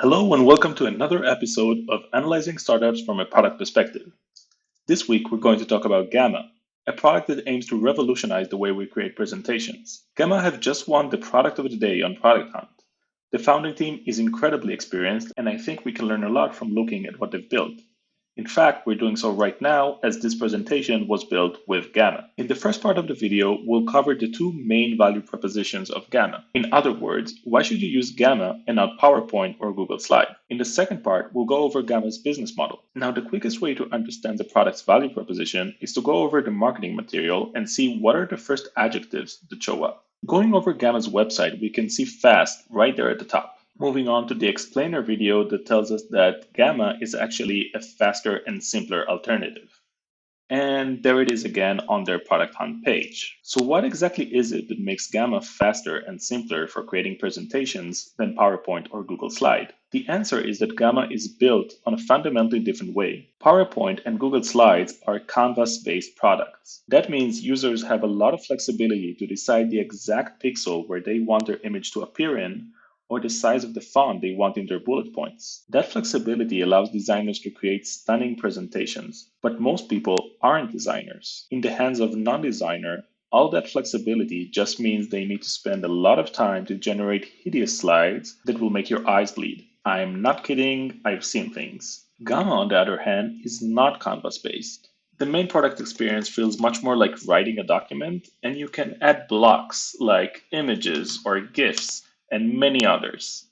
Hello and welcome to another episode of Analyzing Startups from a Product Perspective. This week we're going to talk about Gamma, a product that aims to revolutionize the way we create presentations. Gamma have just won the Product of the Day on Product Hunt. The founding team is incredibly experienced, and I think we can learn a lot from looking at what they've built. In fact, we're doing so right now as this presentation was built with Gamma. In the first part of the video, we'll cover the two main value propositions of Gamma. In other words, why should you use Gamma and not PowerPoint or Google Slide? In the second part, we'll go over Gamma's business model. Now, the quickest way to understand the product's value proposition is to go over the marketing material and see what are the first adjectives that show up. Going over Gamma's website, we can see fast right there at the top. Moving on to the explainer video that tells us that Gamma is actually a faster and simpler alternative. And there it is again on their Product Hunt page. So what exactly is it that makes Gamma faster and simpler for creating presentations than PowerPoint or Google Slide? The answer is that Gamma is built on a fundamentally different way. PowerPoint and Google Slides are canvas-based products. That means users have a lot of flexibility to decide the exact pixel where they want their image to appear in, or the size of the font they want in their bullet points. That flexibility allows designers to create stunning presentations, but most people aren't designers. In the hands of a non-designer, all that flexibility just means they need to spend a lot of time to generate hideous slides that will make your eyes bleed. I'm not kidding, I've seen things. Gamma, on the other hand, is not canvas-based. The main product experience feels much more like writing a document, and you can add blocks like images or GIFs and many others.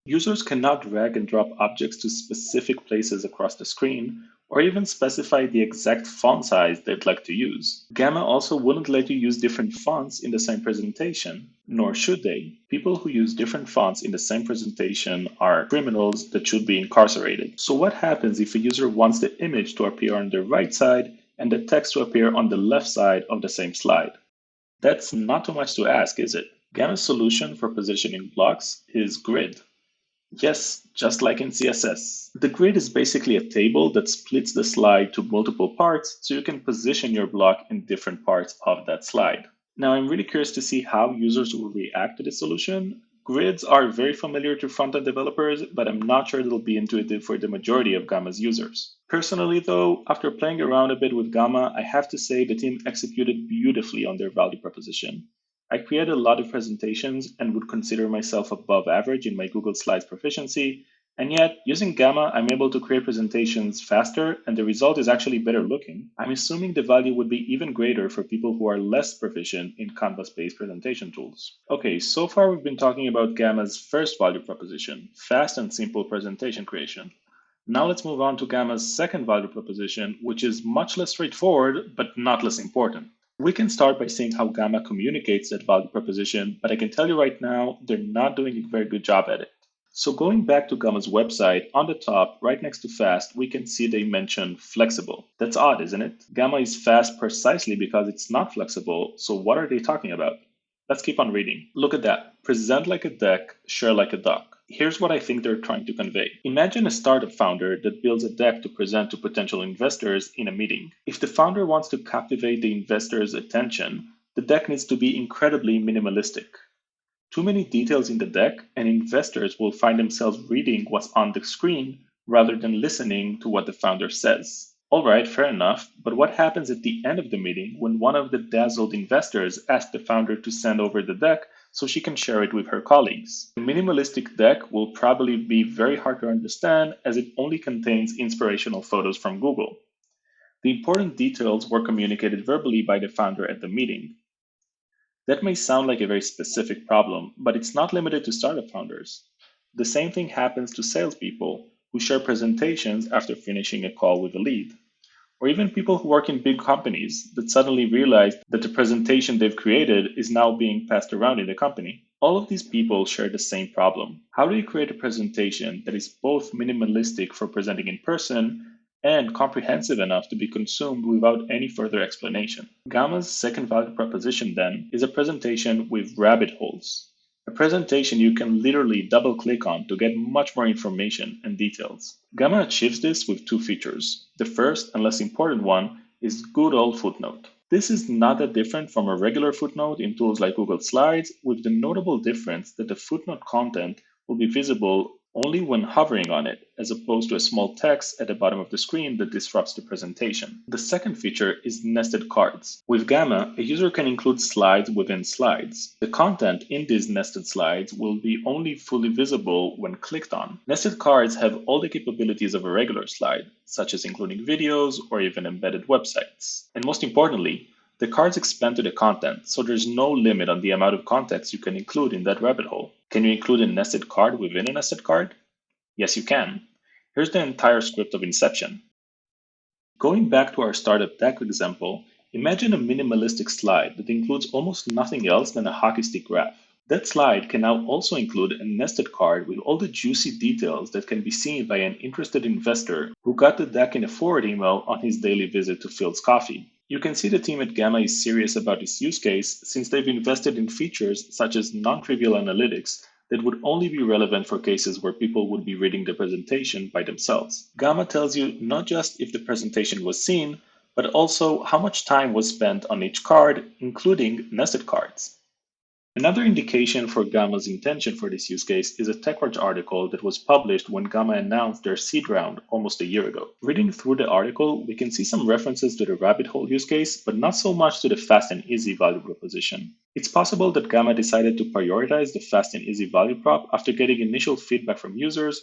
Users cannot drag and drop objects to specific places across the screen, or even specify the exact font size they'd like to use. Gamma also wouldn't let you use different fonts in the same presentation, nor should they. People who use different fonts in the same presentation are criminals that should be incarcerated. So what happens if a user wants the image to appear on the right side and the text to appear on the left side of the same slide? That's not too much to ask, is it? Gamma's solution for positioning blocks is Grid. Yes, just like in CSS. The grid is basically a table that splits the slide to multiple parts so you can position your block in different parts of that slide. Now, I'm really curious to see how users will react to this solution. Grids are very familiar to front-end developers, but I'm not sure they'll be intuitive for the majority of Gamma's users. Personally, though, after playing around a bit with Gamma, I have to say the team executed beautifully on their value proposition. I created a lot of presentations and would consider myself above average in my Google Slides proficiency, and yet using Gamma, I'm able to create presentations faster and the result is actually better looking. I'm assuming the value would be even greater for people who are less proficient in Canvas-based presentation tools. Okay, so far we've been talking about Gamma's first value proposition, fast and simple presentation creation. Now let's move on to Gamma's second value proposition, which is much less straightforward, but not less important. We can start by seeing how Gamma communicates that value proposition, but I can tell you right now, they're not doing a very good job at it. So going back to Gamma's website, on the top, right next to fast, we can see they mention flexible. That's odd, isn't it? Gamma is fast precisely because it's not flexible, so what are they talking about? Let's keep on reading. Look at that. Present like a deck, share like a doc. Here's what I think they're trying to convey. Imagine a startup founder that builds a deck to present to potential investors in a meeting. If the founder wants to captivate the investors' attention, the deck needs to be incredibly minimalistic. Too many details in the deck, and investors will find themselves reading what's on the screen rather than listening to what the founder says. All right, fair enough, but what happens at the end of the meeting when one of the dazzled investors asks the founder to send over the deck so she can share it with her colleagues? A minimalistic deck will probably be very hard to understand as it only contains inspirational photos from Google. The important details were communicated verbally by the founder at the meeting. That may sound like a very specific problem, but it's not limited to startup founders. The same thing happens to salespeople who share presentations after finishing a call with a lead, or even people who work in big companies that suddenly realize that the presentation they've created is now being passed around in the company. All of these people share the same problem. How do you create a presentation that is both minimalistic for presenting in person and comprehensive enough to be consumed without any further explanation? Gamma's second value proposition, then, is a presentation with rabbit holes. A presentation you can literally double click on to get much more information and details. Gamma achieves this with two features. The first and less important one is good old footnote. This is not that different from a regular footnote in tools like Google Slides, with the notable difference that the footnote content will be visible only when hovering on it, as opposed to a small text at the bottom of the screen that disrupts the presentation. The second feature is nested cards. With Gamma, a user can include slides within slides. The content in these nested slides will be only fully visible when clicked on. Nested cards have all the capabilities of a regular slide, such as including videos or even embedded websites. And most importantly, the cards expand to the content, so there's no limit on the amount of context you can include in that rabbit hole. Can you include a nested card within a nested card? Yes, you can. Here's the entire script of Inception. Going back to our startup deck example, imagine a minimalistic slide that includes almost nothing else than a hockey stick graph. That slide can now also include a nested card with all the juicy details that can be seen by an interested investor who got the deck in a forward email on his daily visit to Phil's Coffee. You can see the team at Gamma is serious about this use case since they've invested in features such as non-trivial analytics that would only be relevant for cases where people would be reading the presentation by themselves. Gamma tells you not just if the presentation was seen, but also how much time was spent on each card, including nested cards. Another indication for Gamma's intention for this use case is a TechCrunch article that was published when Gamma announced their seed round almost a year ago. Reading through the article, we can see some references to the rabbit hole use case, but not so much to the fast and easy value proposition. It's possible that Gamma decided to prioritize the fast and easy value prop after getting initial feedback from users,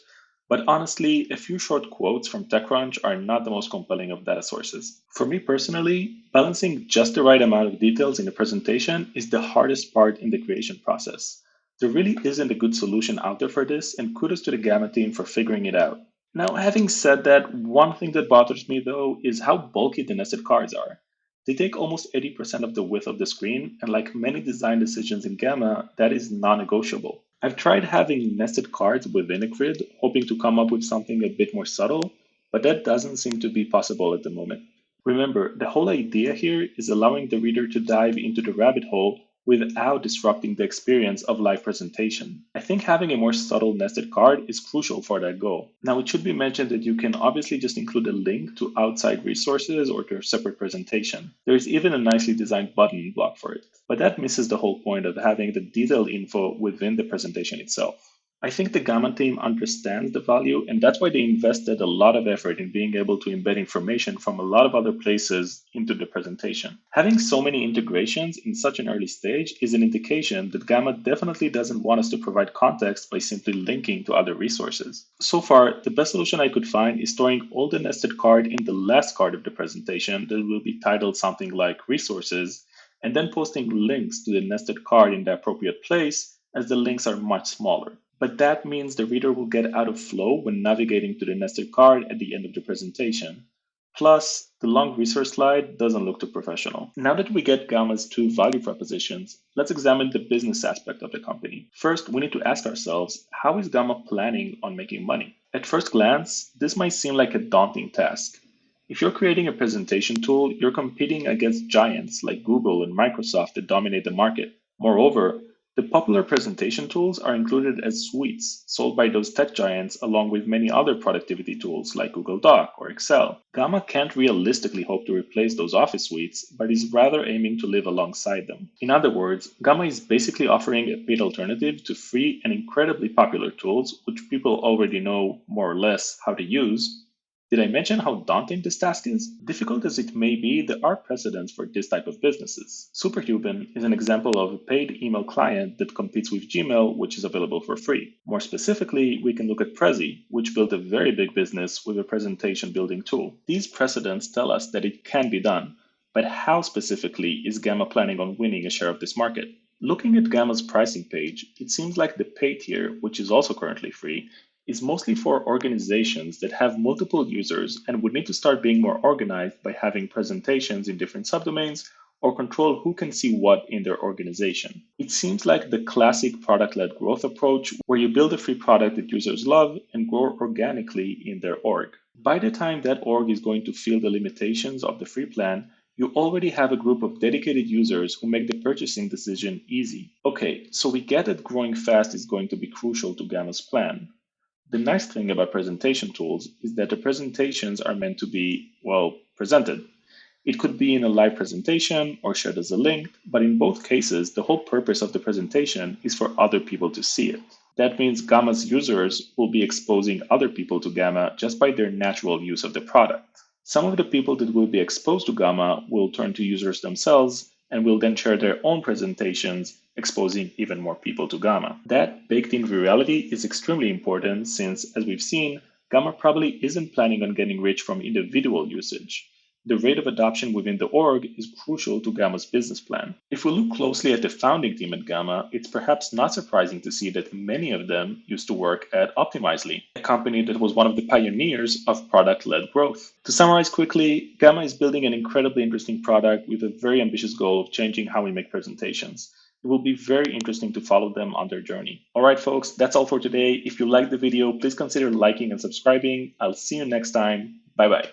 but honestly, a few short quotes from TechCrunch are not the most compelling of data sources. For me personally, balancing just the right amount of details in a presentation is the hardest part in the creation process. There really isn't a good solution out there for this, and kudos to the Gamma team for figuring it out. Now, having said that, one thing that bothers me though is how bulky the nested cards are. They take almost 80% of the width of the screen, and like many design decisions in Gamma, that is non-negotiable. I've tried having nested cards within a grid, hoping to come up with something a bit more subtle, but that doesn't seem to be possible at the moment. Remember, the whole idea here is allowing the reader to dive into the rabbit hole without disrupting the experience of live presentation. I think having a more subtle nested card is crucial for that goal. Now, it should be mentioned that you can obviously just include a link to outside resources or to a separate presentation. There is even a nicely designed button block for it, but that misses the whole point of having the detailed info within the presentation itself. I think the Gamma team understands the value, and that's why they invested a lot of effort in being able to embed information from a lot of other places into the presentation. Having so many integrations in such an early stage is an indication that Gamma definitely doesn't want us to provide context by simply linking to other resources. So far, the best solution I could find is storing all the nested card in the last card of the presentation that will be titled something like resources, and then posting links to the nested card in the appropriate place, as the links are much smaller. But that means the reader will get out of flow when navigating to the nested card at the end of the presentation. Plus, the long resource slide doesn't look too professional. Now that we get Gamma's two value propositions, let's examine the business aspect of the company. First, we need to ask ourselves, how is Gamma planning on making money? At first glance, this might seem like a daunting task. If you're creating a presentation tool, you're competing against giants like Google and Microsoft that dominate the market. Moreover, the popular presentation tools are included as suites sold by those tech giants along with many other productivity tools like Google Doc or Excel. Gamma can't realistically hope to replace those Office suites, but is rather aiming to live alongside them. In other words, Gamma is basically offering a paid alternative to free and incredibly popular tools, which people already know more or less how to use. Did I mention how daunting this task is? Difficult as it may be, there are precedents for this type of businesses. Superhuman is an example of a paid email client that competes with Gmail, which is available for free. More specifically, we can look at Prezi, which built a very big business with a presentation building tool. These precedents tell us that it can be done, but how specifically is Gamma planning on winning a share of this market? Looking at Gamma's pricing page, it seems like the pay tier, which is also currently free, is mostly for organizations that have multiple users and would need to start being more organized by having presentations in different subdomains or control who can see what in their organization. It seems like the classic product-led growth approach where you build a free product that users love and grow organically in their org. By the time that org is going to feel the limitations of the free plan, you already have a group of dedicated users who make the purchasing decision easy. Okay, so we get that growing fast is going to be crucial to Gamma's plan. The nice thing about presentation tools is that the presentations are meant to be, well, presented. It could be in a live presentation or shared as a link, but in both cases, the whole purpose of the presentation is for other people to see it. That means Gamma's users will be exposing other people to Gamma just by their natural use of the product. Some of the people that will be exposed to Gamma will turn to users themselves and will then share their own presentations, exposing even more people to Gamma. That baked-in virality is extremely important since, as we've seen, Gamma probably isn't planning on getting rich from individual usage. The rate of adoption within the org is crucial to Gamma's business plan. If we look closely at the founding team at Gamma, it's perhaps not surprising to see that many of them used to work at Optimizely, a company that was one of the pioneers of product-led growth. To summarize quickly, Gamma is building an incredibly interesting product with a very ambitious goal of changing how we make presentations. It will be very interesting to follow them on their journey. All right, folks, that's all for today. If you liked the video, please consider liking and subscribing. I'll see you next time. Bye-bye.